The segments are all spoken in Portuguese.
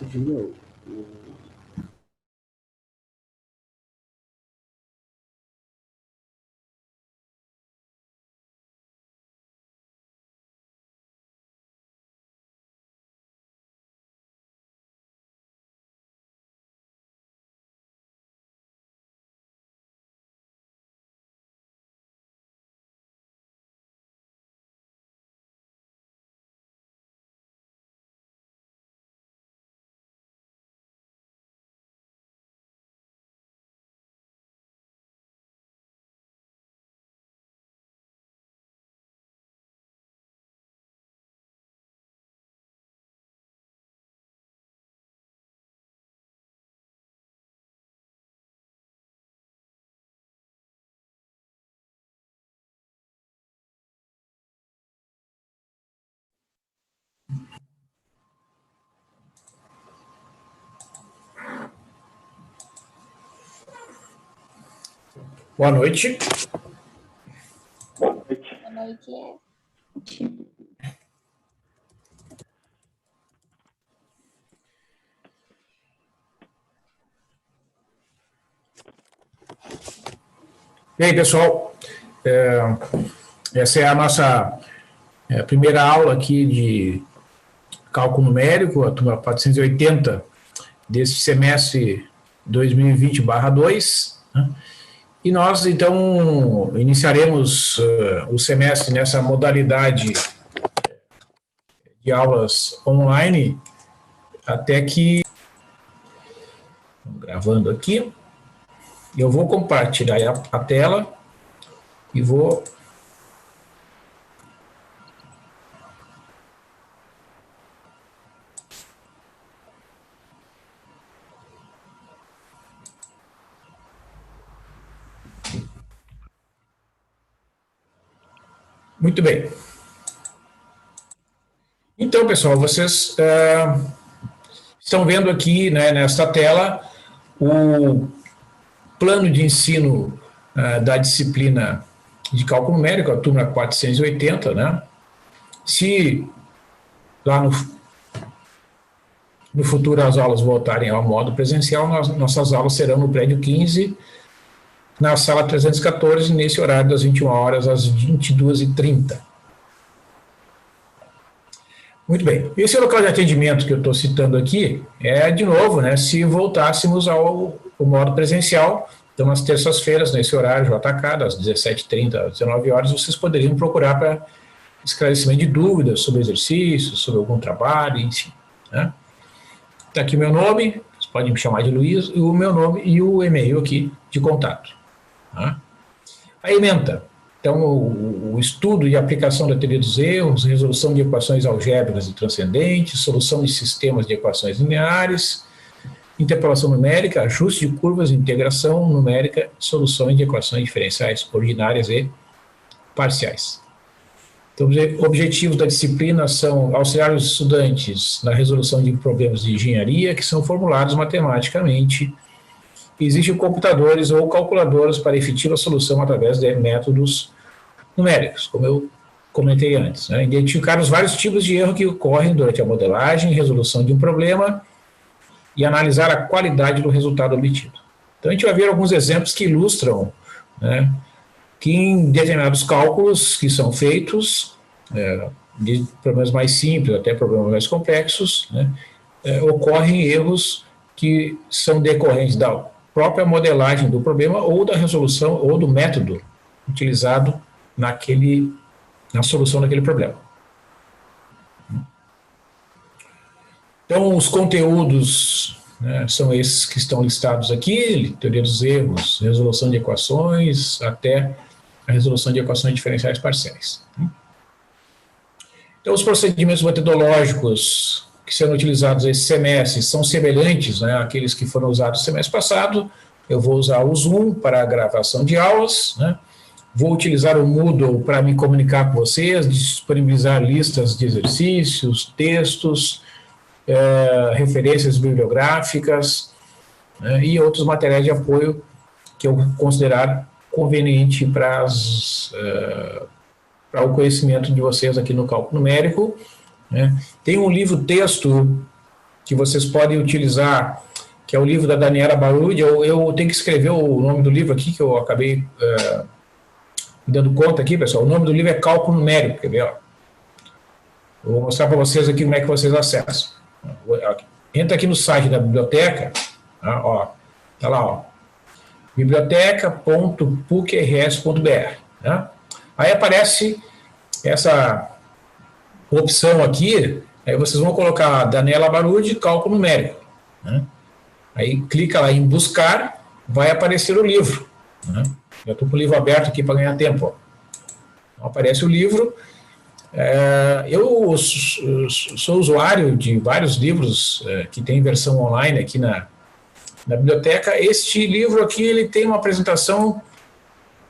De novo. Boa noite. Boa noite. Boa noite. E aí, pessoal? Essa é a nossa primeira aula aqui de cálculo numérico, a turma 480 desse semestre 2020/2, né? E nós, então, iniciaremos o semestre nessa modalidade de aulas online até que... Estamos gravando aqui. Eu vou compartilhar a tela e vou... Muito bem. Então, pessoal, vocês estão vendo aqui, né, nesta tela o plano de ensino da disciplina de cálculo numérico, a turma 480, né? Se lá no futuro as aulas voltarem ao modo presencial, nossas aulas serão no prédio 15, na sala 314, nesse horário das 21 horas às 22h30. Muito bem. Esse local de atendimento que eu estou citando aqui é, de novo, né, se voltássemos ao modo presencial. Então, nas terças-feiras, nesse horário JK, das 17h30 às 19 horas, vocês poderiam procurar para esclarecimento de dúvidas sobre exercícios, sobre algum trabalho, enfim, né? Está aqui o meu nome, vocês podem me chamar de Luiz, e o meu nome e o e-mail aqui de contato. Tá? A ementa. Então, o estudo e aplicação da teoria dos erros, resolução de equações algébricas e transcendentes, solução de sistemas de equações lineares, interpolação numérica, ajuste de curvas, integração numérica, soluções de equações diferenciais ordinárias e parciais. Então, os objetivos da disciplina são auxiliar os estudantes na resolução de problemas de engenharia que são formulados matematicamente. Existem computadores ou calculadoras para efetiva solução através de métodos numéricos, como eu comentei antes, né? Identificar os vários tipos de erro que ocorrem durante a modelagem e resolução de um problema e analisar a qualidade do resultado obtido. Então, a gente vai ver alguns exemplos que ilustram, né, que em determinados cálculos que são feitos, de problemas mais simples até problemas mais complexos, né, ocorrem erros que são decorrentes da própria modelagem do problema ou da resolução ou do método utilizado na solução daquele problema. Então, os conteúdos, né, são esses que estão listados aqui: teoria dos erros, resolução de equações, até a resolução de equações diferenciais parciais. Então, os procedimentos metodológicos que serão utilizados esse semestre são semelhantes, né, àqueles que foram usados no semestre passado. Eu vou usar o Zoom para a gravação de aulas, né? Vou utilizar o Moodle para me comunicar com vocês, disponibilizar listas de exercícios, textos, referências bibliográficas, né, e outros materiais de apoio que eu considerar conveniente para o conhecimento de vocês aqui no cálculo numérico, né. Tem um livro-texto que vocês podem utilizar, que é o livro da Daniela Barudi. Eu tenho que escrever o nome do livro aqui, que eu acabei me dando conta aqui, pessoal. O nome do livro é Cálculo Numérico, quer ver? Ó. Eu vou mostrar para vocês aqui como é que vocês acessam. Entra aqui no site da biblioteca, ó, tá lá, ó, biblioteca.pucrs.br, né? Aí aparece essa opção aqui, aí vocês vão colocar Daniela Barudi, cálculo numérico, né? Aí clica lá em buscar, vai aparecer o livro, né? Já estou com o livro aberto aqui para ganhar tempo, ó. Então, aparece o livro. Eu sou usuário de vários livros que tem versão online aqui na biblioteca. Este livro aqui, ele tem uma apresentação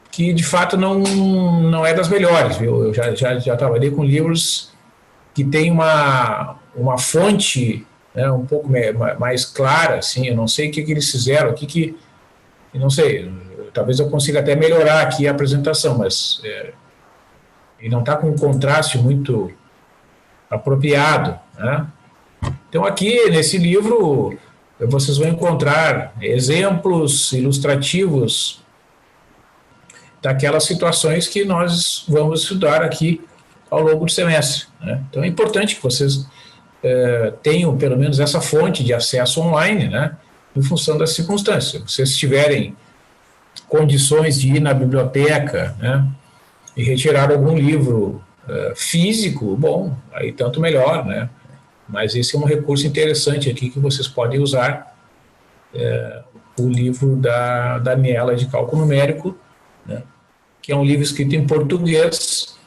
que de fato não é das melhores, viu? Eu já trabalhei com livros que tem uma fonte, né, um pouco mais clara, assim. Eu não sei o que eles fizeram aqui, eu não sei, talvez eu consiga até melhorar aqui a apresentação, mas ele não está com um contraste muito apropriado, né? Então aqui nesse livro vocês vão encontrar exemplos ilustrativos daquelas situações que nós vamos estudar aqui ao longo do semestre, né? Então é importante que vocês tenham pelo menos essa fonte de acesso online, né, em função das circunstâncias. Se vocês tiverem condições de ir na biblioteca, né, e retirar algum livro físico, bom, aí tanto melhor, né? Mas esse é um recurso interessante aqui que vocês podem usar, o livro da Daniela de Cálculo Numérico, né, que é um livro escrito em português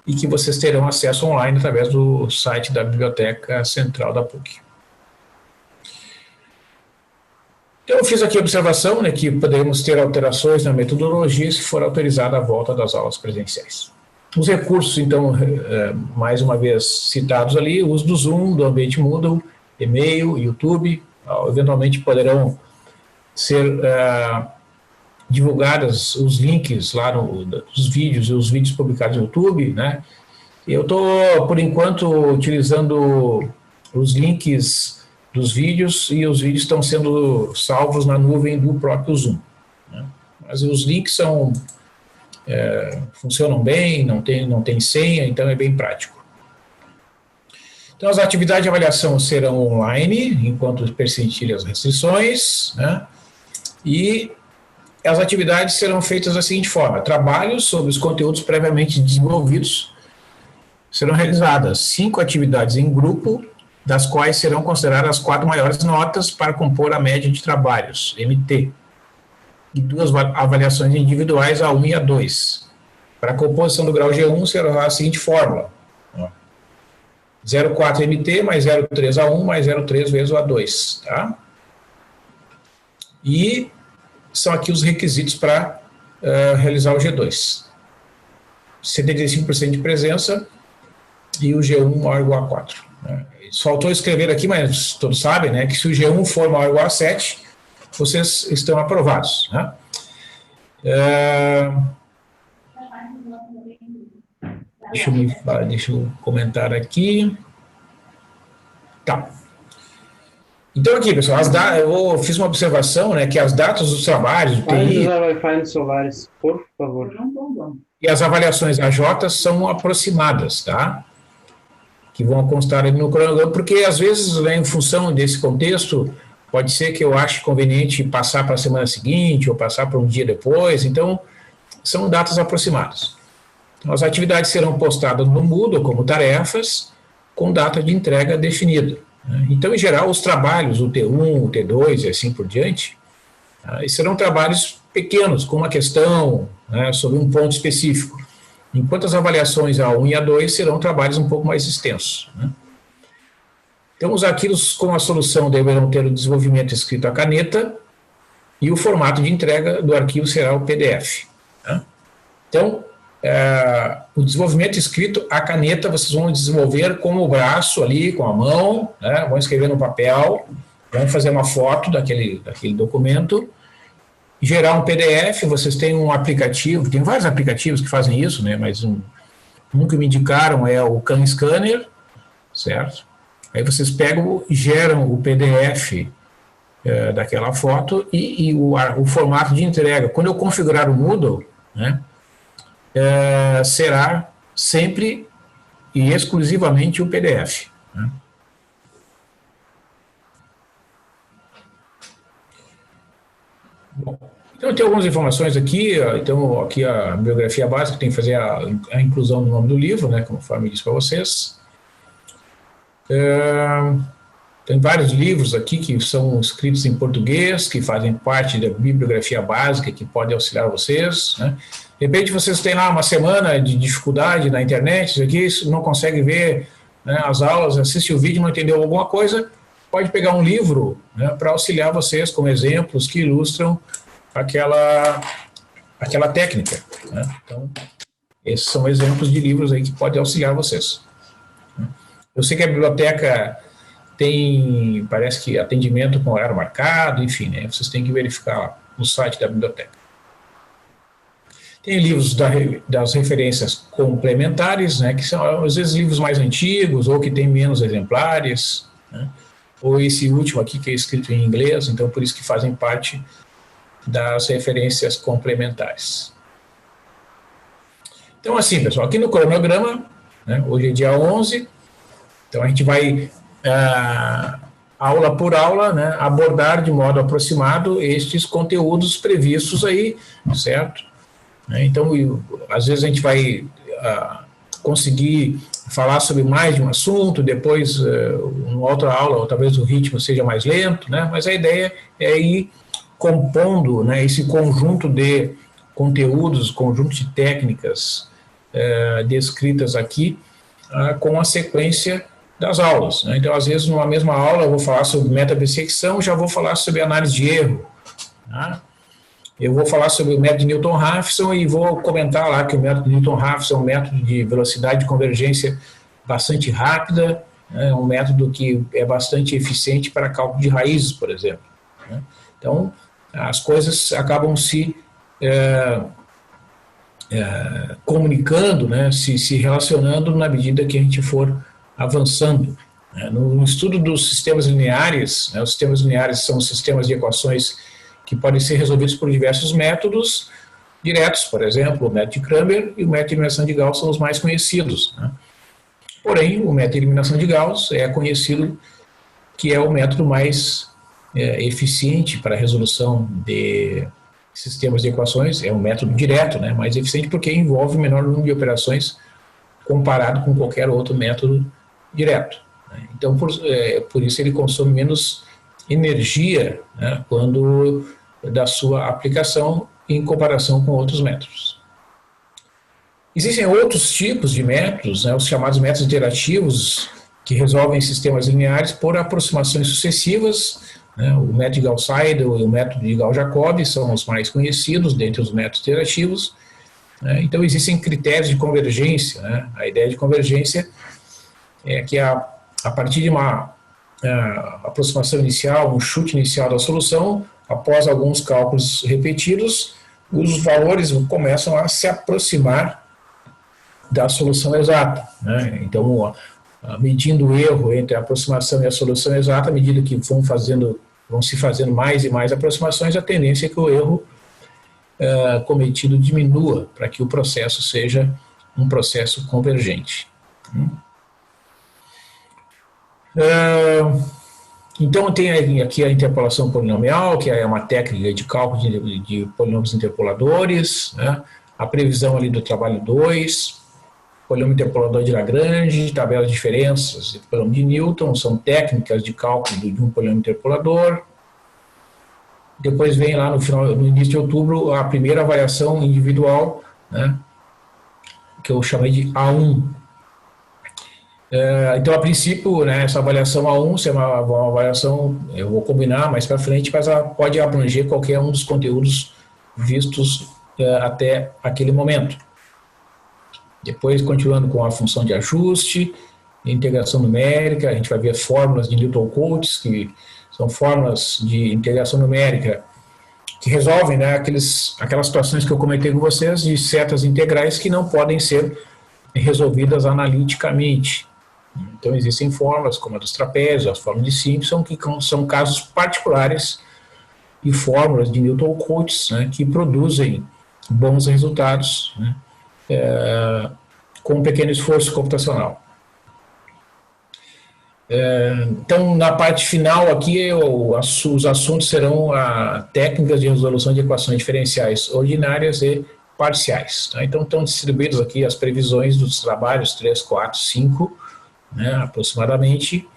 e que vocês terão acesso online através do site da Biblioteca Central da PUC. Então, eu fiz aqui a observação, né, que poderemos ter alterações na metodologia se for autorizada a volta das aulas presenciais. Os recursos, então, mais uma vez citados ali, o uso do Zoom, do ambiente Moodle, e-mail, YouTube, eventualmente poderão ser divulgados os links lá dos vídeos e os vídeos publicados no YouTube, né? Eu estou, por enquanto, utilizando os links dos vídeos e os vídeos estão sendo salvos na nuvem do próprio Zoom, né? Mas os links funcionam bem, não tem senha, então é bem prático. Então as atividades de avaliação serão online, enquanto persistirem as restrições, né? E as atividades serão feitas da seguinte forma: trabalhos sobre os conteúdos previamente desenvolvidos serão realizadas 5 atividades em grupo, das quais serão consideradas as 4 maiores notas para compor a média de trabalhos, MT, e 2 avaliações individuais, A1 e A2. Para a composição do grau G1 será a seguinte fórmula: 0,4 MT mais 0,3 A1 mais 0,3 vezes o A2, tá? E são aqui os requisitos para realizar o G2. 75% de presença e o G1 maior ou igual a 4. Né? Faltou escrever aqui, mas todos sabem, né, que se o G1 for maior ou igual a 7, vocês estão aprovados, né? Deixa eu comentar aqui. Tá. Então aqui, pessoal, eu fiz uma observação, né, que as datas dos trabalhos do Pare de TI usar Wi-Fi nos celulares, por favor. e as avaliações AJ são aproximadas, tá? Que vão constar ali no cronograma, porque às vezes, né, em função desse contexto, pode ser que eu ache conveniente passar para a semana seguinte ou passar para um dia depois, então são datas aproximadas. Então, as atividades serão postadas no Moodle como tarefas, com data de entrega definida. Então, em geral, os trabalhos, o T1, o T2 e assim por diante, serão trabalhos pequenos, com uma questão, né, sobre um ponto específico, enquanto as avaliações A1 e A2 serão trabalhos um pouco mais extensos, né? Então, os arquivos com a solução deverão ter o desenvolvimento escrito à caneta e o formato de entrega do arquivo será o PDF, né? Então, o desenvolvimento escrito à caneta, vocês vão desenvolver com o braço ali, com a mão, né? Vão escrever no papel, vão fazer uma foto daquele documento, gerar um PDF. Vocês têm um aplicativo, tem vários aplicativos que fazem isso, né? Mas um que me indicaram é o CanScanner, certo? Aí vocês pegam e geram o PDF daquela foto e o formato de entrega. Quando eu configurar o Moodle, né, será sempre e exclusivamente o PDF. Né? Bom, então tem algumas informações aqui. Então aqui a biografia básica, tem que fazer a inclusão do nome do livro, né, conforme disse para vocês. Tem vários livros aqui que são escritos em português, que fazem parte da bibliografia básica, que pode auxiliar vocês, né? De repente vocês têm lá uma semana de dificuldade na internet, isso aqui, não consegue ver, né, as aulas, assiste o vídeo, não entendeu alguma coisa, pode pegar um livro, né, para auxiliar vocês como exemplos que ilustram aquela técnica, né? Então, esses são exemplos de livros aí que podem auxiliar vocês. Eu sei que a biblioteca tem, parece que atendimento com horário marcado, enfim, né? Vocês têm que verificar lá no site da biblioteca. Tem livros das referências complementares, né? Que são, às vezes, livros mais antigos ou que tem menos exemplares, né? Ou esse último aqui que é escrito em inglês, então por isso que fazem parte das referências complementares. Então, assim, pessoal, aqui no cronograma, né, hoje é dia 11, então a gente vai, aula por aula, né, abordar de modo aproximado estes conteúdos previstos aí, certo? Então, às vezes a gente vai conseguir falar sobre mais de um assunto, depois, uma outra aula, ou talvez o ritmo seja mais lento, né, mas a ideia é ir compondo, né, esse conjunto de conteúdos, conjunto de técnicas descritas aqui, com a sequência das aulas, né? Então, às vezes, numa mesma aula, eu vou falar sobre meta-bissecção, já vou falar sobre análise de erro, tá? Eu vou falar sobre o método de Newton-Raphson e vou comentar lá que o método de Newton-Raphson é um método de velocidade de convergência bastante rápida, né? Um método que é bastante eficiente para cálculo de raízes, por exemplo, né? Então, as coisas acabam se comunicando, né? se relacionando na medida que a gente for avançando. No estudo dos sistemas lineares, né, os sistemas lineares são sistemas de equações que podem ser resolvidos por diversos métodos diretos, por exemplo, o método de Cramer e o método de eliminação de Gauss são os mais conhecidos, né? Porém, o método de eliminação de Gauss é conhecido que é o método mais eficiente para a resolução de sistemas de equações, é um método direto, né, mais eficiente porque envolve menor número de operações comparado com qualquer outro método direto. Então, por isso ele consome menos energia, né, quando da sua aplicação em comparação com outros métodos. Existem outros tipos de métodos, né, os chamados métodos iterativos, que resolvem sistemas lineares por aproximações sucessivas, né, o método de Gauss-Seidel e o método de Gauss-Jacobi são os mais conhecidos dentre os métodos iterativos. Então, existem critérios de convergência, né? A ideia de convergência é que a partir de uma aproximação inicial, um chute inicial da solução, após alguns cálculos repetidos, os valores começam a se aproximar da solução exata, né? Então, medindo o erro entre a aproximação e a solução exata, à medida que vão se fazendo mais e mais aproximações, a tendência é que o erro cometido diminua, para que o processo seja um processo convergente. Então, tem aqui a interpolação polinomial, que é uma técnica de cálculo de polinômios interpoladores, né? A previsão ali do trabalho 2, polinômio interpolador de Lagrange, tabela de diferenças, polinômio de Newton, são técnicas de cálculo de um polinômio interpolador. Depois vem lá no início de outubro a primeira avaliação individual, né, que eu chamei de A1. Então, a princípio, né, essa avaliação A1 é uma avaliação, eu vou combinar mais para frente, mas ela pode abranger qualquer um dos conteúdos vistos até aquele momento. Depois, continuando com a função de ajuste, integração numérica, a gente vai ver fórmulas de Newton-Cotes, que são fórmulas de integração numérica que resolvem, né, aquelas situações que eu comentei com vocês de setas integrais que não podem ser resolvidas analiticamente. Então, existem fórmulas, como a dos trapézios, as fórmulas de Simpson, que são casos particulares e fórmulas de Newton-Coates, né, que produzem bons resultados, né, com um pequeno esforço computacional. Então, na parte final aqui, os assuntos serão técnicas de resolução de equações diferenciais ordinárias e parciais. Tá? Então, estão distribuídas aqui as previsões dos trabalhos 3, 4, 5, né, aproximadamente,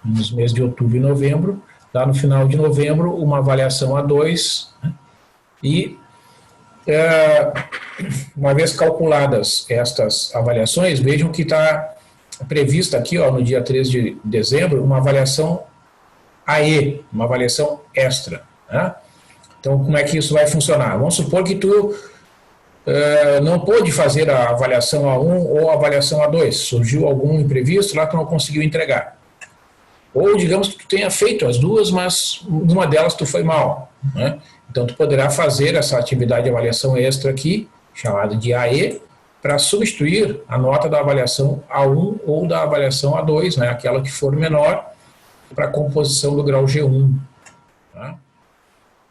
nos meses de outubro e novembro. Lá no final de novembro, uma avaliação A2, né, e uma vez calculadas estas avaliações, vejam que está prevista aqui, ó, no dia 3 de dezembro, uma avaliação AE, uma avaliação extra. Né? Então, como é que isso vai funcionar? Vamos supor que tu não pôde fazer a avaliação A1 ou a avaliação A2, surgiu algum imprevisto lá que não conseguiu entregar. Ou, digamos que tu tenha feito as duas, mas uma delas tu foi mal. Né? Então, tu poderá fazer essa atividade de avaliação extra aqui, chamada de AE, para substituir a nota da avaliação A1 ou da avaliação A2, né, aquela que for menor, para a composição do grau G1. Tá?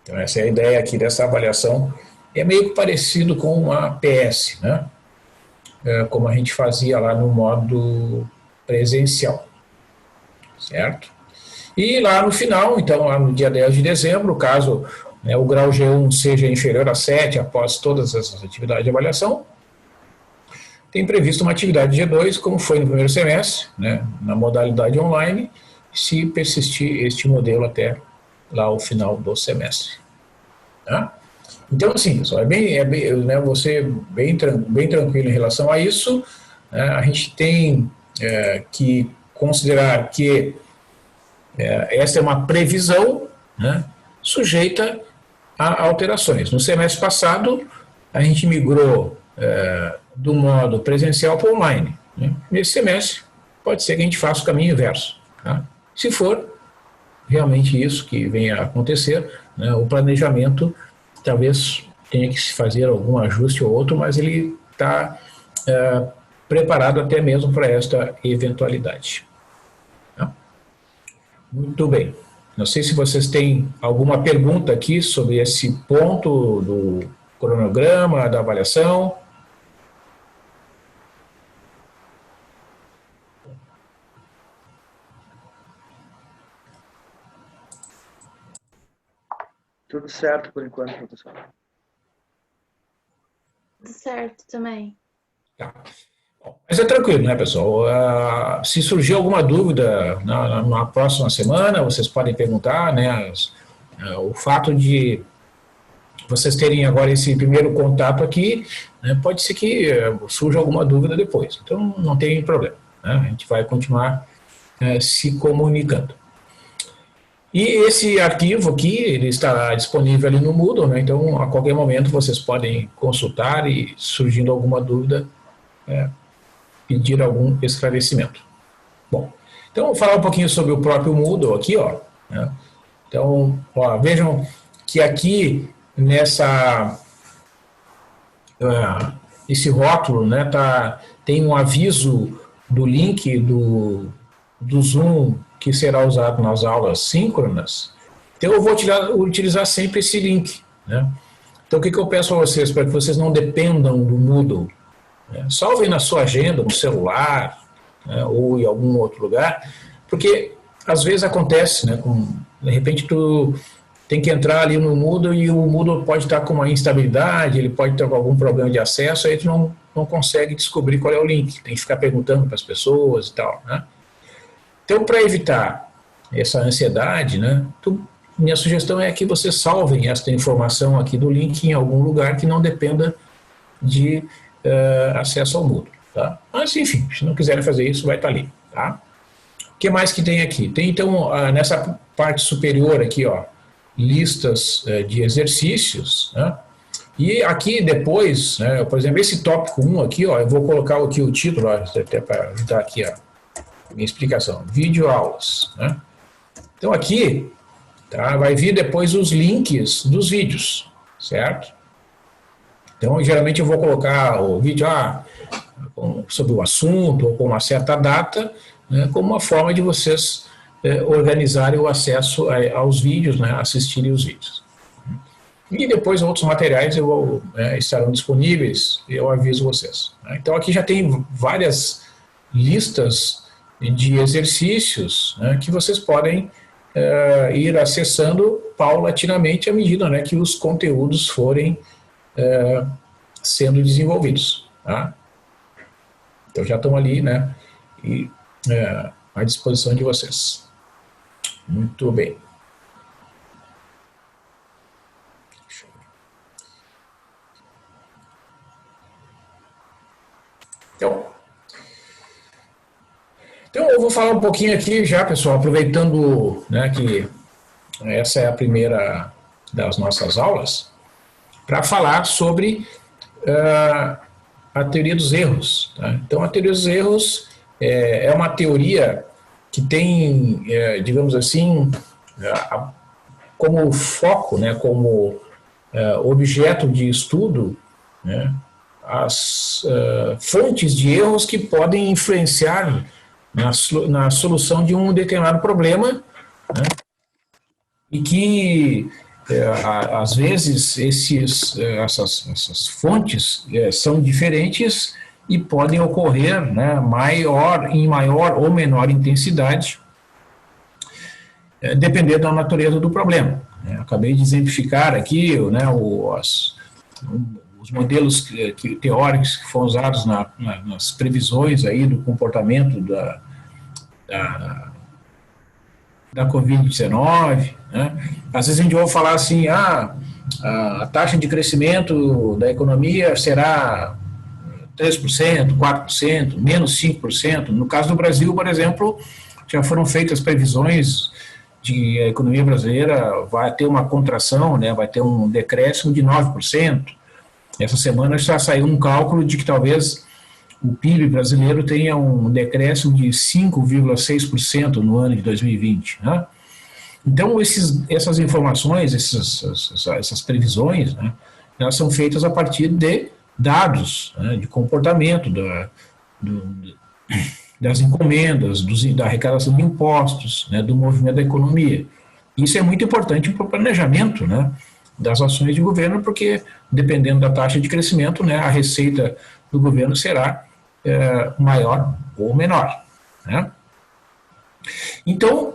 Então, essa é a ideia aqui dessa avaliação. É meio parecido com a PS, né? Como a gente fazia lá no modo presencial. Certo? E lá no final, então, lá no dia 10 de dezembro, caso, né, o grau G1 seja inferior a 7 após todas essas atividades de avaliação, tem previsto uma atividade G2, como foi no primeiro semestre, né, na modalidade online, se persistir este modelo até lá o final do semestre. Tá? Então, assim, pessoal, né, você bem tranquilo em relação a isso. Né, a gente tem que considerar que esta é uma previsão, né, sujeita a alterações. No semestre passado, a gente migrou do modo presencial para online. Né? Nesse semestre, pode ser que a gente faça o caminho inverso. Tá? Se for realmente isso que venha a acontecer, né, o planejamento talvez tenha que se fazer algum ajuste ou outro, mas ele está preparado até mesmo para esta eventualidade. Tá? Muito bem. Não sei se vocês têm alguma pergunta aqui sobre esse ponto do cronograma, da avaliação. Tudo certo por enquanto, professor. Tudo certo também. Tá. Mas é tranquilo, né, pessoal? Se surgir alguma dúvida na próxima semana, vocês podem perguntar, né? O fato de vocês terem agora esse primeiro contato aqui, né, pode ser que surja alguma dúvida depois. Então, não tem problema. Né? A gente vai continuar se comunicando. E esse arquivo aqui, ele está disponível ali no Moodle, né? Então, a qualquer momento, vocês podem consultar e, surgindo alguma dúvida, pedir algum esclarecimento. Bom, então, vou falar um pouquinho sobre o próprio Moodle aqui, ó. Né? Então, ó, vejam que aqui, esse rótulo, né, tem um aviso do link do Zoom que será usado nas aulas síncronas. Então, eu vou utilizar sempre esse link. Né? Então, o que eu peço a vocês, para que vocês não dependam do Moodle, salvem na sua agenda, no celular, né, ou em algum outro lugar, porque às vezes acontece, né, de repente tu tem que entrar ali no Moodle e o Moodle pode estar com uma instabilidade, ele pode ter algum problema de acesso, aí tu não consegue descobrir qual é o link, tem que ficar perguntando para as pessoas e tal, né? Então, para evitar essa ansiedade, né, minha sugestão é que vocês salvem esta informação aqui do link em algum lugar que não dependa de acesso ao Moodle. Tá? Mas, enfim, se não quiserem fazer isso, vai estar ali. Tá? O que mais que tem aqui? Tem, então, nessa parte superior aqui, ó, listas de exercícios. Né? E aqui depois, né, por exemplo, esse tópico 1 aqui, ó, eu vou colocar aqui o título, ó, até para ajudar aqui a minha explicação, videoaulas. Né? Então aqui, tá, vai vir depois os links dos vídeos, certo? Então geralmente eu vou colocar o vídeo sobre o assunto ou com uma certa data, né, como uma forma de vocês organizarem o acesso aos vídeos, né, assistirem os vídeos. E depois outros materiais estarão disponíveis, eu aviso vocês. Então aqui já tem várias listas de exercícios, né, que vocês podem ir acessando paulatinamente à medida, né, que os conteúdos forem sendo desenvolvidos. Tá? Então já estão ali, né, à disposição de vocês. Muito bem. Então eu vou falar um pouquinho aqui já, pessoal, aproveitando, né, que essa é a primeira das nossas aulas, para falar sobre a teoria dos erros. Tá? Então a teoria dos erros é uma teoria que tem, digamos assim, como foco, né, como objeto de estudo, né, as fontes de erros que podem influenciar na solução de um determinado problema, né, e que, às vezes, essas fontes são diferentes e podem ocorrer, né, em maior ou menor intensidade, dependendo da natureza do problema. Acabei de exemplificar aqui, né, os modelos teóricos que foram usados nas previsões aí do comportamento da Covid-19. Né? Às vezes a gente ouve falar assim, a taxa de crescimento da economia será 3%, 4%, menos 5%. No caso do Brasil, por exemplo, já foram feitas previsões de que a economia brasileira vai ter uma contração, né, vai ter um decréscimo de 9%. Essa semana já saiu um cálculo de que talvez o PIB brasileiro tenha um decréscimo de 5,6% no ano de 2020. Né? Então, essas informações, essas previsões, né, elas são feitas a partir de dados, né, de comportamento das encomendas, da arrecadação de impostos, né, do movimento da economia. Isso é muito importante para o planejamento, né, das ações de governo, porque dependendo da taxa de crescimento, né, a receita do governo será maior ou menor. Né? Então,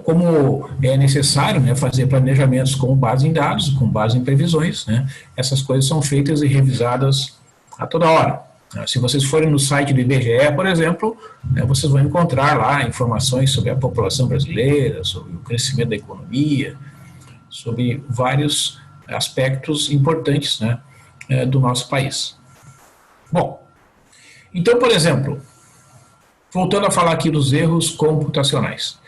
como é necessário, né, fazer planejamentos com base em dados, com base em previsões, né, essas coisas são feitas e revisadas a toda hora. Se vocês forem no site do IBGE, por exemplo, né, vocês vão encontrar lá informações sobre a população brasileira, sobre o crescimento da economia, sobre vários aspectos importantes, né, do nosso país. Bom, então, por exemplo, voltando a falar aqui dos erros computacionais.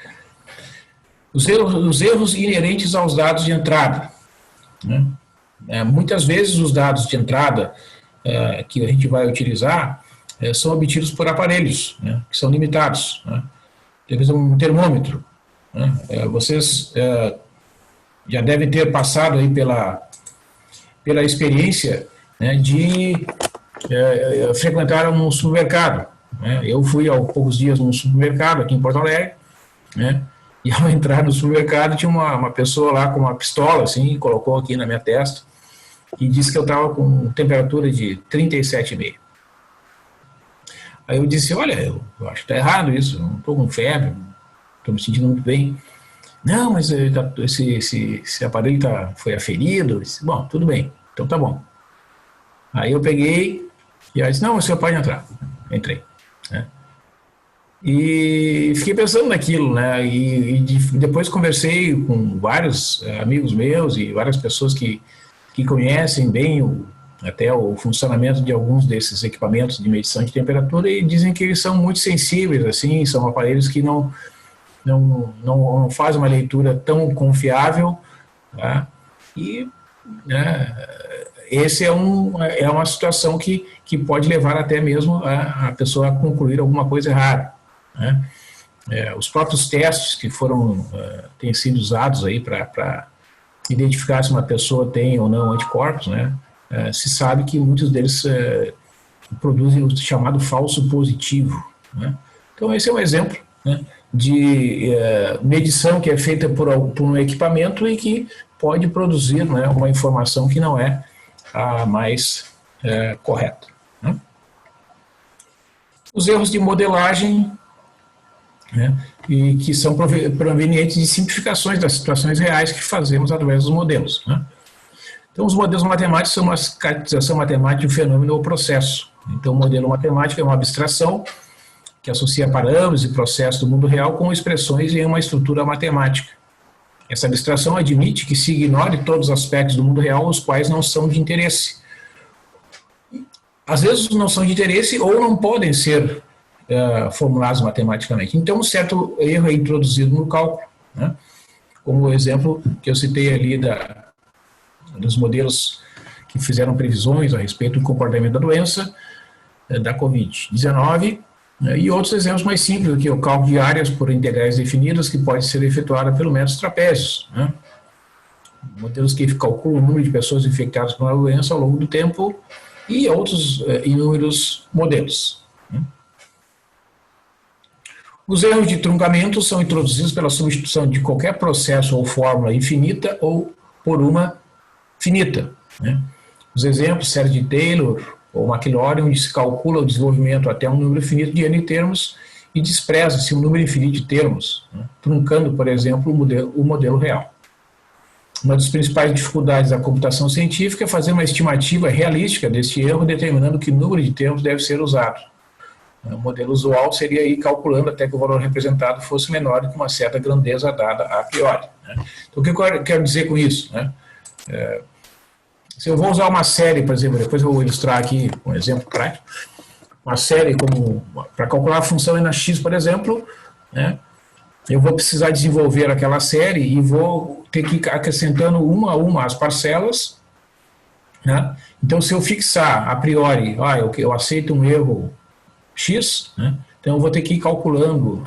Os erros inerentes aos dados de entrada. Né? Muitas vezes os dados de entrada que a gente vai utilizar são obtidos por aparelhos, né, que são limitados. Né? Talvez um termômetro. Né? Vocês já devem ter passado aí pela experiência, né, de frequentar um supermercado. Né? Eu fui há poucos dias num supermercado aqui em Porto Alegre, né? E ao entrar no supermercado tinha uma pessoa lá com uma pistola, assim, colocou aqui na minha testa e disse que eu estava com temperatura de 37,5. Aí eu disse, olha, eu acho que está errado isso, eu não estou com febre, estou me sentindo muito bem. Não, mas esse aparelho foi aferido. Eu disse, bom, tudo bem, então tá bom. Aí eu peguei e ela disse, não, você pode entrar. Entrei. Né? E fiquei pensando naquilo, né? E depois conversei com vários amigos meus e várias pessoas que conhecem bem até o funcionamento de alguns desses equipamentos de medição de temperatura e dizem que eles são muito sensíveis, assim, são aparelhos que não fazem uma leitura tão confiável, tá? E, né, esse é uma situação que pode levar até mesmo a pessoa a concluir alguma coisa errada. Né? Os próprios testes que têm sido usados aí para identificar se uma pessoa tem ou não anticorpos, né? Se sabe que muitos deles produzem o chamado falso positivo. Né? Então, esse é um exemplo, né, de medição que é feita por um equipamento e que pode produzir, né, uma informação que não é a mais correta, né? Os erros de modelagem, né, e que são provenientes de simplificações das situações reais que fazemos através dos modelos, né? Então, os modelos matemáticos são uma caracterização matemática de um fenômeno ou processo. Então, o modelo matemático é uma abstração que associa parâmetros e processos do mundo real com expressões em uma estrutura matemática. Essa abstração admite que se ignore todos os aspectos do mundo real, os quais não são de interesse. Às vezes não são de interesse ou não podem ser formulados matematicamente. Então, um certo erro é introduzido no cálculo, né? Como o exemplo que eu citei ali dos modelos que fizeram previsões a respeito do comportamento da doença, da Covid-19, e outros exemplos mais simples, aqui, o cálculo de áreas por integrais definidas, que pode ser efetuado pelo método trapézios, né? Modelos que calculam o número de pessoas infectadas por uma doença ao longo do tempo, e outros inúmeros modelos, né? Os erros de truncamento são introduzidos pela substituição de qualquer processo ou fórmula infinita ou por uma finita, né? Os exemplos, série de Taylor ou Maclaurin, onde se calcula o desenvolvimento até um número finito de N termos e despreza-se um número infinito de termos, né, truncando, por exemplo, o modelo real. Uma das principais dificuldades da computação científica é fazer uma estimativa realística deste erro, determinando que número de termos deve ser usado. O modelo usual seria ir calculando até que o valor representado fosse menor do que uma certa grandeza dada a priori, né? Então, o que eu quero dizer com isso, né? Se eu vou usar uma série, por exemplo, depois eu vou ilustrar aqui um exemplo prático, uma série como para calcular a função n x, por exemplo, né, eu vou precisar desenvolver aquela série e vou ter que ir acrescentando uma a uma as parcelas, né? Então, se eu fixar a priori, eu aceito um erro x, né, então eu vou ter que ir calculando,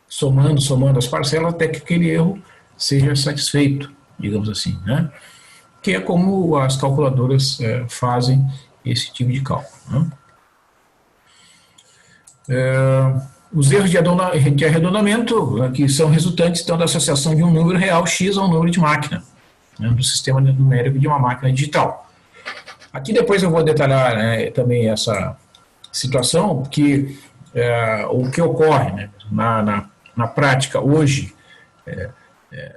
somando as parcelas até que aquele erro seja satisfeito, digamos assim, né? Que é como as calculadoras fazem esse tipo de cálculo, né? Os erros de arredondamento, que são resultantes então, da associação de um número real x a um número de máquina, né, do sistema numérico de uma máquina digital. Aqui depois eu vou detalhar, né, também essa situação, porque o que ocorre, né, na prática hoje,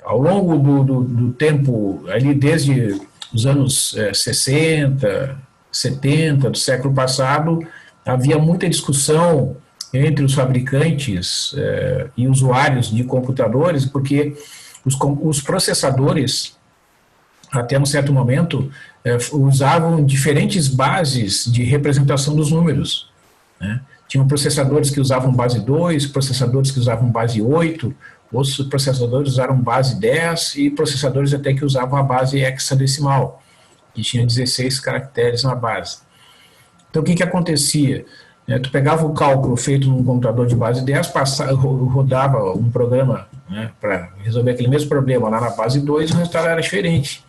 ao longo do tempo, ali desde os anos 60, 70 do século passado, havia muita discussão entre os fabricantes e usuários de computadores, porque os processadores, até um certo momento, usavam diferentes bases de representação dos números, né? Tinham processadores que usavam base 2, processadores que usavam base 8, outros processadores usaram base 10 e processadores até que usavam a base hexadecimal, que tinha 16 caracteres na base. Então, o que acontecia? Tu pegava o cálculo feito num computador de base 10, rodava um programa, né, para resolver aquele mesmo problema lá na base 2 e o resultado era diferente.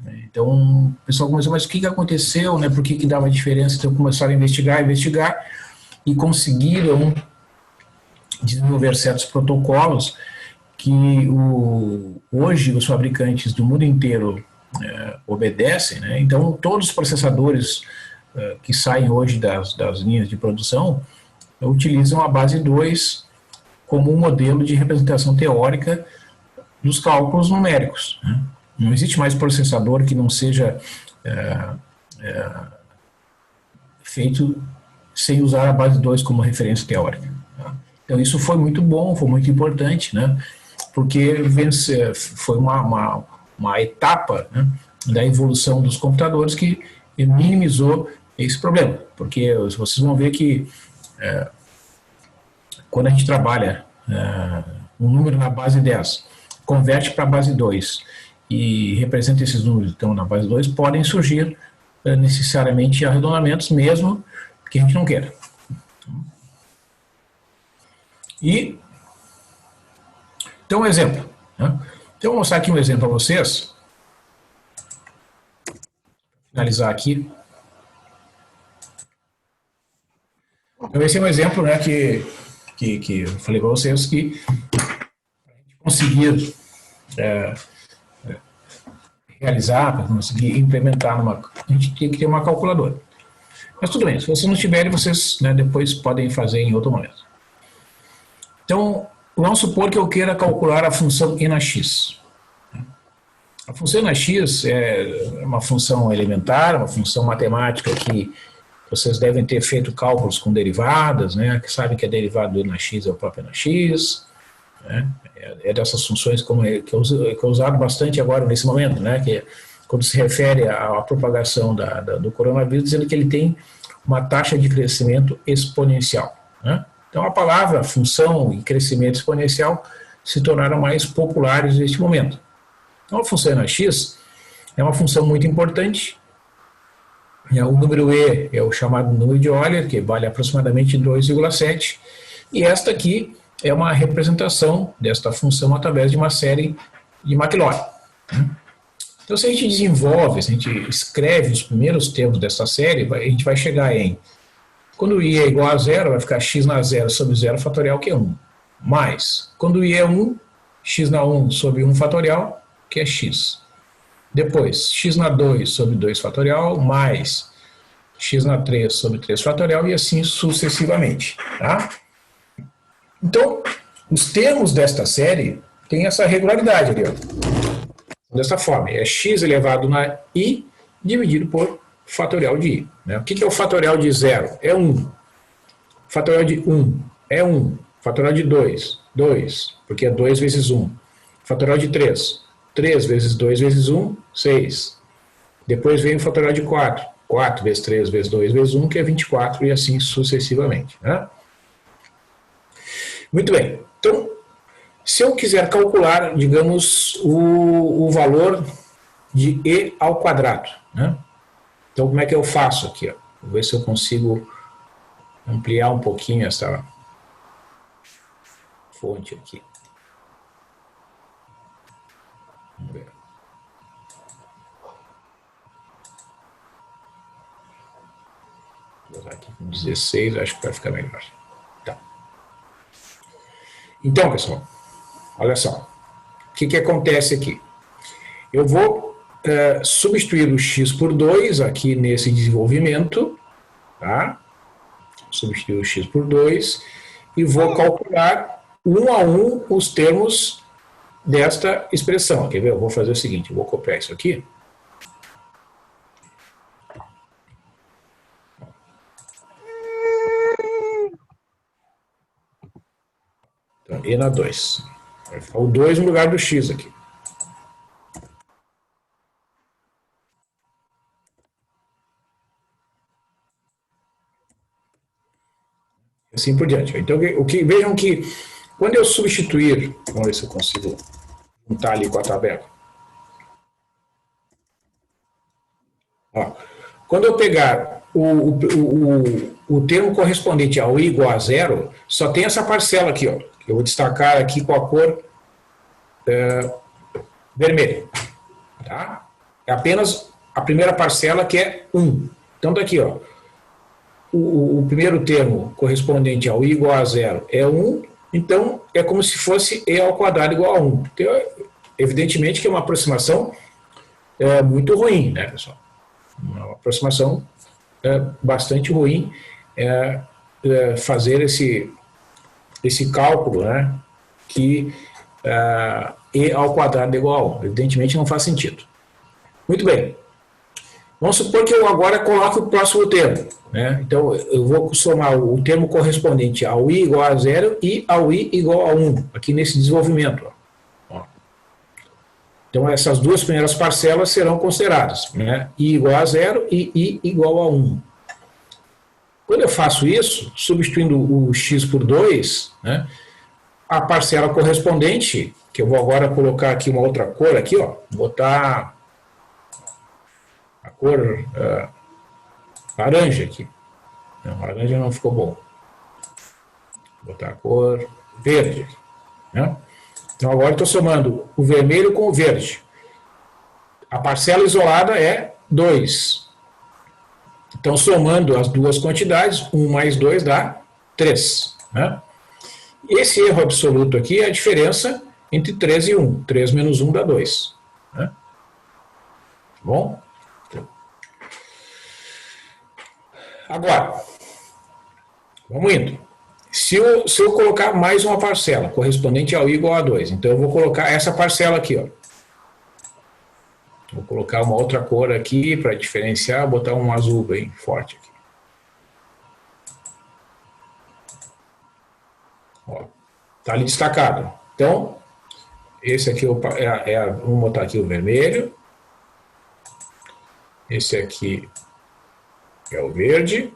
Então, o pessoal começou, mas o que aconteceu? Né, por que dava diferença? Então, começaram a investigar e conseguiram desenvolver certos protocolos que hoje os fabricantes do mundo inteiro obedecem, né? Então, todos os processadores que saem hoje das linhas de produção utilizam a base 2 como um modelo de representação teórica dos cálculos numéricos, né? Não existe mais processador que não seja feito sem usar a base 2 como referência teórica, tá? Então, isso foi muito bom, foi muito importante, né? Porque foi uma etapa, né, da evolução dos computadores que minimizou esse problema. Porque vocês vão ver que quando a gente trabalha um número na base 10, converte para a base 2 e representa esses números então, na base 2, podem surgir necessariamente arredondamentos, mesmo que a gente não queira. Então, um exemplo, né? Então, eu vou mostrar aqui um exemplo para vocês. Finalizar aqui. Então, esse é um exemplo, né, que eu falei para vocês que para a gente conseguir realizar, para conseguir implementar a gente tem que ter uma calculadora. Mas tudo bem, se vocês não tiverem, vocês, né, depois podem fazer em outro momento. Então, vamos supor que eu queira calcular a função e na x. A função e na x é uma função elementar, uma função matemática que vocês devem ter feito cálculos com derivadas, né, que sabem que a derivada do e na x é o próprio e na x, né, é dessas funções que é usado bastante agora nesse momento, né, que quando se refere à propagação do coronavírus, dizendo que ele tem uma taxa de crescimento exponencial, né? Então a palavra função e crescimento exponencial se tornaram mais populares neste momento. Então a função e na x é uma função muito importante. O número e é o chamado número de Euler, que vale aproximadamente 2,7, e esta aqui é uma representação desta função através de uma série de Maclaurin. Então, se a gente desenvolve, se a gente escreve os primeiros termos dessa série, a gente vai chegar em, quando i é igual a zero, vai ficar x na zero sobre zero fatorial, que é 1, mais, quando i é 1, x na 1 sobre 1 fatorial, que é x. Depois, x na 2 sobre 2 fatorial, mais x na 3 sobre 3 fatorial, e assim sucessivamente. Tá? Então, os termos desta série têm essa regularidade ali, ó. Dessa forma, é x elevado na i dividido por fatorial de i. Né? O que é o fatorial de 0? É 1. Fatorial de 1 é 1. Fatorial de 2, 2, porque é 2 vezes 1. Fatorial de 3, 3 vezes 2 vezes 1, 6. Depois vem o fatorial de 4, 4 vezes 3 vezes 2 vezes 1, que é 24, e assim sucessivamente. Né? Muito bem. Então, se eu quiser calcular, digamos, o valor de e ao quadrado, né? Então, como é que eu faço aqui? Ó? Vou ver se eu consigo ampliar um pouquinho essa fonte aqui. Vamos ver. Vou usar aqui com 16, acho que vai ficar melhor. Tá. Então, pessoal, olha só, o que acontece aqui? Eu vou substituir o x por 2 aqui nesse desenvolvimento, tá? Substituir o x por 2 e vou calcular um a um os termos desta expressão. Quer ver? Eu vou fazer o seguinte, eu vou copiar isso aqui. Então, e na 2. Vai ficar o 2 no lugar do x aqui. Assim por diante. Então, vejam que quando eu substituir, vamos ver se eu consigo juntar ali com a tabela. Ó, quando eu pegar o termo correspondente ao i igual a zero, só tem essa parcela aqui, ó, que eu vou destacar aqui com a cor vermelha. Tá? É apenas a primeira parcela, que é 1. Então, tá aqui, ó. O primeiro termo correspondente ao i igual a zero é 1, então é como se fosse e ao quadrado igual a 1. Então, evidentemente que é uma aproximação muito ruim, né, pessoal? Uma aproximação bastante ruim fazer esse cálculo, né, que e ao quadrado é igual a 1. Evidentemente não faz sentido. Muito bem. Vamos supor que eu agora coloque o próximo termo, né? Então, eu vou somar o termo correspondente ao i igual a 0 e ao i igual a 1, aqui nesse desenvolvimento. Ó. Então, essas duas primeiras parcelas serão consideradas, né? I igual a 0 e i igual a 1. Quando eu faço isso, substituindo o x por 2, né, a parcela correspondente, que eu vou agora colocar aqui uma outra cor, aqui, ó, botar a cor laranja aqui. Não, laranja não ficou bom. Vou botar a cor verde. Né? Então agora estou somando o vermelho com o verde. A parcela isolada é 2. Então somando as duas quantidades, 1 mais 2 dá 3. Né? Esse erro absoluto aqui é a diferença entre 3 e 1. 3 menos 1 dá 2. Né? Tá bom? Agora, vamos indo. Se eu colocar mais uma parcela, correspondente ao I igual a 2, então eu vou colocar essa parcela aqui, ó. Vou colocar uma outra cor aqui para diferenciar, botar um azul bem forte aqui. Ó, tá ali destacado. Então, esse aqui vamos botar aqui o vermelho. Esse aqui é o verde.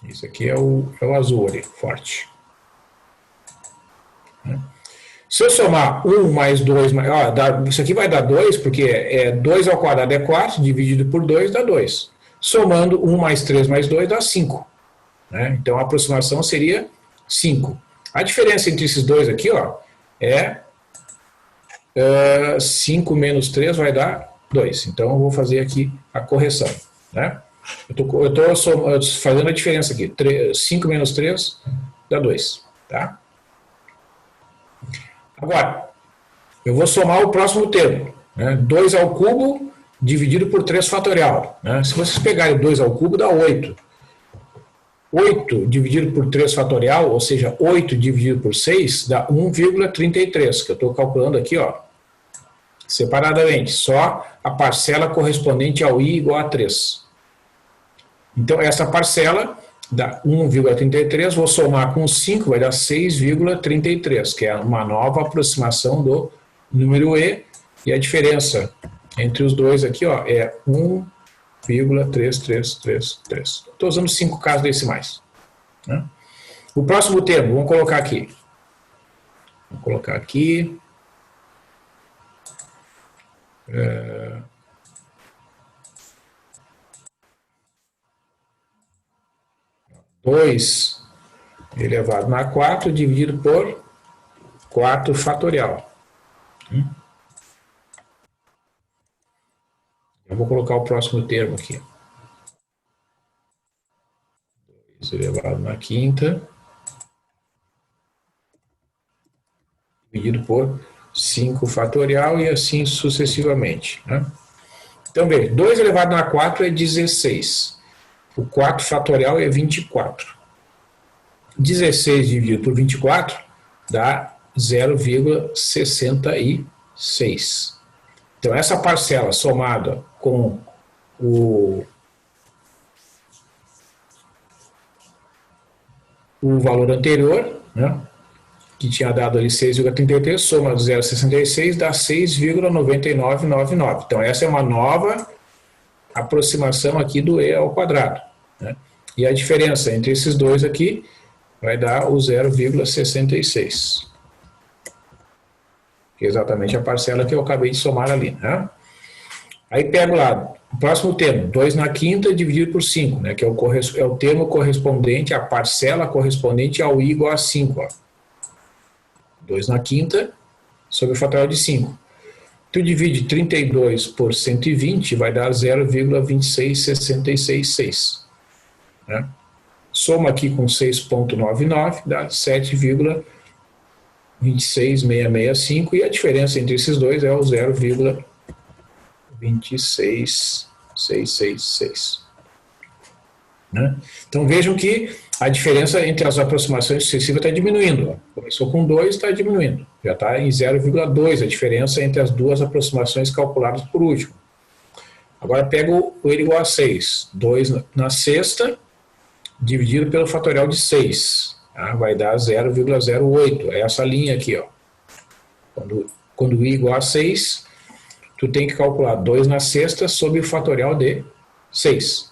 Esse aqui é o azul ali, forte. Se eu somar 1 mais 2, isso aqui vai dar 2, porque 2 ao quadrado é 4, dividido por 2 dá 2. Somando 1 mais 3 mais 2 dá 5. Né? Então a aproximação seria 5. A diferença entre esses dois aqui ó, é 5 menos 3 vai dar 2. Então eu vou fazer aqui a correção. Né? Eu estou fazendo a diferença aqui. 5 menos 3 dá 2. Tá? Agora, eu vou somar o próximo termo. Né? 2 ao cubo dividido por 3 fatorial. Né? Se vocês pegarem 2 ao cubo, dá 8. 8 dividido por 3 fatorial, ou seja, 8 dividido por 6, dá 1,33, que eu estou calculando aqui, ó, separadamente. Só a parcela correspondente ao I igual a 3. Então, essa parcela dá 1,33, vou somar com 5, vai dar 6,33, que é uma nova aproximação do número E, e a diferença entre os dois aqui ó, é 1,3333. Estou usando 5 casas decimais. Né? O próximo termo, vamos colocar aqui. Vamos colocar aqui. 2 elevado a 4 dividido por 4 fatorial. Eu vou colocar o próximo termo aqui. 2 elevado a quinta dividido por 5 fatorial e assim sucessivamente. Né? Então, veja, 2 elevado a 4 é 16. O 4 fatorial é 24. 16 dividido por 24 dá 0,66. Então, essa parcela somada com o valor anterior, né, que tinha dado ali 6,33, soma 0,66 dá 6,9999. Então, essa é uma nova aproximação aqui do E ao quadrado. Né? E a diferença entre esses dois aqui vai dar o 0,66. Que é exatamente a parcela que eu acabei de somar ali. Né? Aí pego lá, o próximo termo, 2 na quinta dividido por 5, né? Que é o termo correspondente, a parcela correspondente ao I igual a 5. Ó. 2 na quinta sobre o fatorial de 5. Tu divide 32 por 120, vai dar 0,26666. Né? Soma aqui com 6,99, dá 7,26665, e a diferença entre esses dois é o 0,26666. Né? Então vejam que a diferença entre as aproximações sucessivas está diminuindo. Ó. Começou com 2, está diminuindo. Já está em 0,2 a diferença entre as duas aproximações calculadas por último. Agora pego o L igual a 6. 2 na sexta, dividido pelo fatorial de 6. Tá? Vai dar 0,08. É essa linha aqui. Ó. Quando I igual a 6, tu tem que calcular 2 na sexta sobre o fatorial de 6.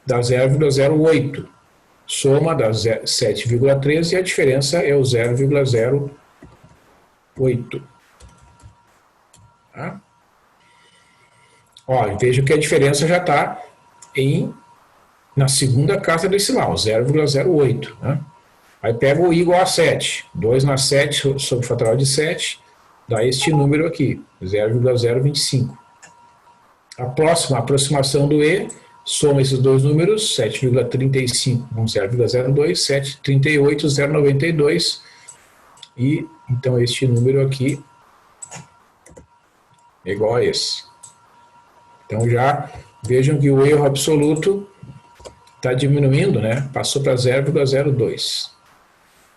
Dá 0,08. Soma dá 7,13 e a diferença é o 0,08. Tá? Ó, veja que a diferença já está na segunda casa decimal, 0,08. Né? Aí pego o I igual a 7. 2 na 7 sobre o fatorial de 7 dá este número aqui, 0,025. A próxima aproximação do E Soma esses dois números, 7,35 com 0,02, 7,38,092. E então este número aqui é igual a esse. Então já vejam que o erro absoluto está diminuindo, né? Passou para 0,02.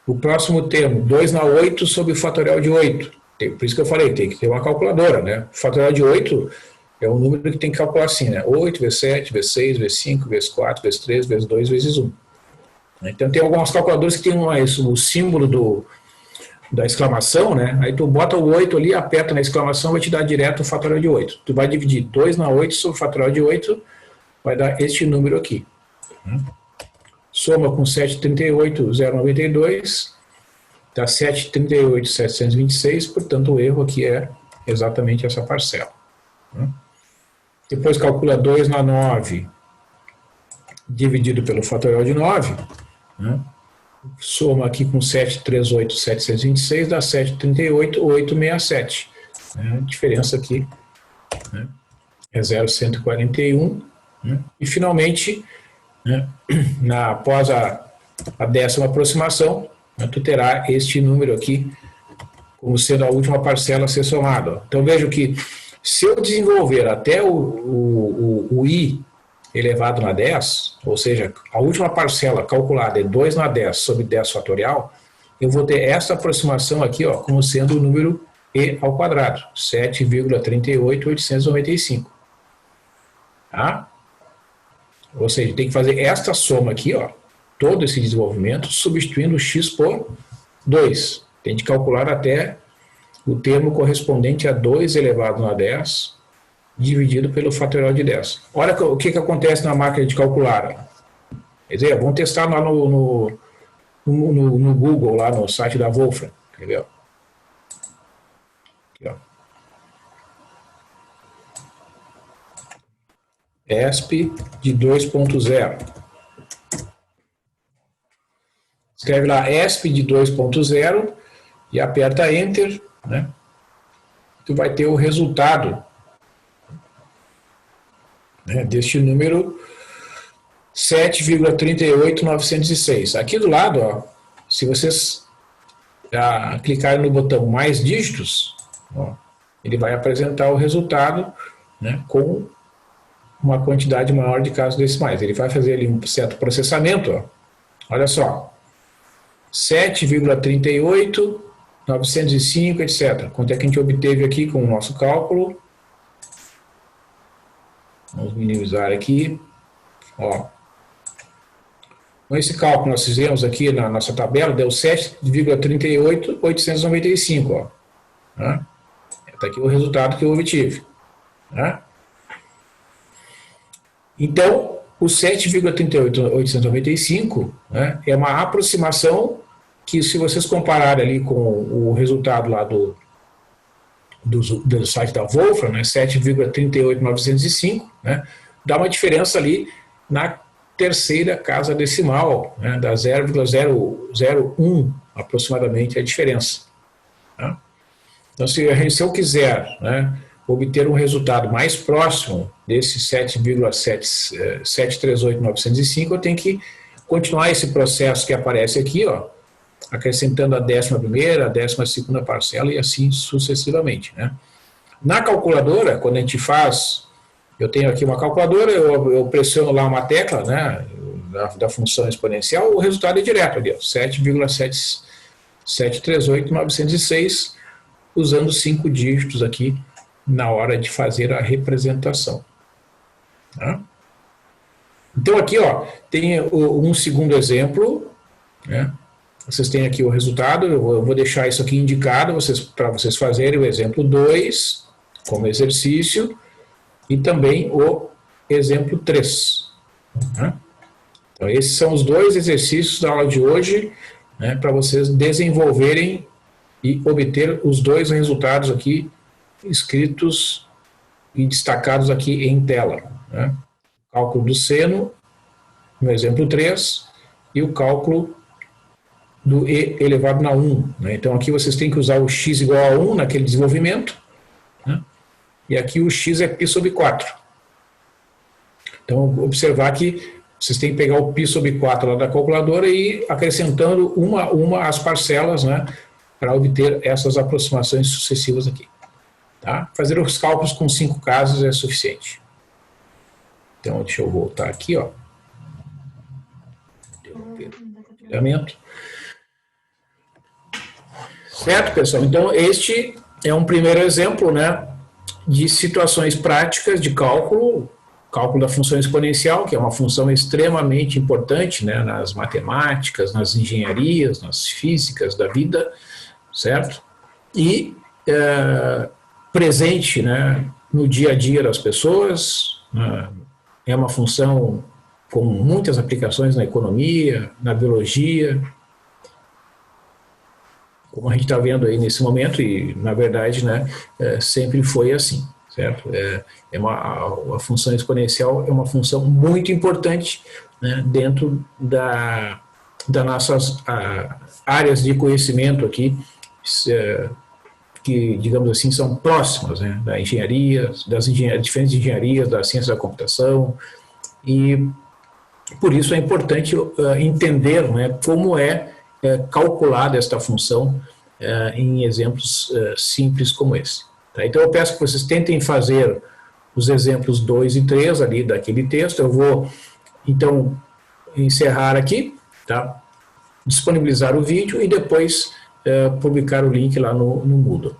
O próximo termo, 2 na 8 sobre o fatorial de 8. Por isso que eu falei, tem que ter uma calculadora, né? O fatorial de 8 é um número que tem que calcular assim, né? 8 vezes 7, vezes 6, vezes 5, vezes 4, vezes 3, vezes 2, vezes 1. Então tem algumas calculadoras que tem o símbolo da exclamação, né? Aí tu bota o 8 ali, aperta na exclamação, vai te dar direto o fatorial de 8. Tu vai dividir 2 na 8 sobre o fatorial de 8, vai dar este número aqui. Soma com 738,092, dá 738,726, portanto o erro aqui é exatamente essa parcela. Depois calcula 2 na 9, dividido pelo fatorial de 9, soma aqui com 738,726, dá 738,867. A diferença aqui é 0,141. E finalmente, após a 10ª aproximação, tu terá este número aqui como sendo a última parcela a ser somada. Então vejo que se eu desenvolver até o i elevado na 10, ou seja, a última parcela calculada é 2 na 10 sobre 10 fatorial, eu vou ter essa aproximação aqui como sendo o número e ao quadrado, 7,38895. Tá? Ou seja, tem que fazer esta soma aqui, todo esse desenvolvimento, substituindo o x por 2. Tem de calcular até o termo correspondente a 2 elevado na 10, dividido pelo fatorial de 10. Olha o que acontece na máquina de calcular. Quer dizer, vamos testar lá no Google, lá no site da Wolfram. Quer ver? Aqui, ESP de 2.0. Escreve lá ESP de 2.0 e aperta Enter, né? Tu vai ter o resultado, né, deste número 7,38906. Aqui do lado, se vocês clicarem no botão mais dígitos, ele vai apresentar o resultado, né, com uma quantidade maior de casos decimais. Ele vai fazer ali um certo processamento. Olha só, 7,38, 905, etc. Quanto é que a gente obteve aqui com o nosso cálculo? Vamos minimizar aqui. Com esse cálculo nós fizemos aqui na nossa tabela, deu 7,38895. Está aqui o resultado que eu obtive. Então, o 7,38895 é uma aproximação que, se vocês compararem ali com o resultado lá do site da Wolfram, 7,38905, dá uma diferença ali na terceira casa decimal, da 0,001 aproximadamente a diferença. Então, se eu quiser obter um resultado mais próximo desse 7,738905, eu tenho que continuar esse processo que aparece aqui, acrescentando a 11ª, a 12ª parcela e assim sucessivamente. Na calculadora, quando a gente faz, eu tenho aqui uma calculadora, eu pressiono lá uma tecla, da função exponencial, o resultado é direto ali, 7,738906, usando 5 dígitos aqui na hora de fazer a representação. Então aqui tem um segundo exemplo, vocês têm aqui o resultado, eu vou deixar isso aqui indicado para vocês fazerem o exemplo 2 como exercício e também o exemplo 3. Então esses são os 2 exercícios da aula de hoje, para vocês desenvolverem e obter os 2 resultados aqui escritos e destacados aqui em tela. O cálculo do seno, no exemplo 3, e o cálculo do e elevado na 1. Então aqui vocês têm que usar o x igual a 1 naquele desenvolvimento, e aqui o x é π sobre 4. Então, observar que vocês têm que pegar o π sobre 4 lá da calculadora e ir acrescentando uma as parcelas, né, para obter essas aproximações sucessivas aqui. Tá? Fazer os cálculos com 5 casos é suficiente. Então, deixa eu voltar aqui, ó. Certo, pessoal? Então, este é um primeiro exemplo, né, de situações práticas de cálculo da função exponencial, que é uma função extremamente importante, né, nas matemáticas, nas engenharias, nas físicas da vida, certo? E presente, né, no dia a dia das pessoas, é uma função com muitas aplicações na economia, na biologia, como a gente está vendo aí nesse momento, e na verdade, né, sempre foi assim, certo? A função exponencial é uma função muito importante, né, dentro das nossas áreas de conhecimento aqui, que, digamos assim, são próximas, né, da engenharia, diferentes engenharias, da ciência da computação, e por isso é importante entender, né, como é calculada esta função em exemplos simples como esse. Tá? Então eu peço que vocês tentem fazer os exemplos 2 e 3 ali daquele texto. Eu vou, então, encerrar aqui, tá? Disponibilizar o vídeo e depois publicar o link lá no Moodle.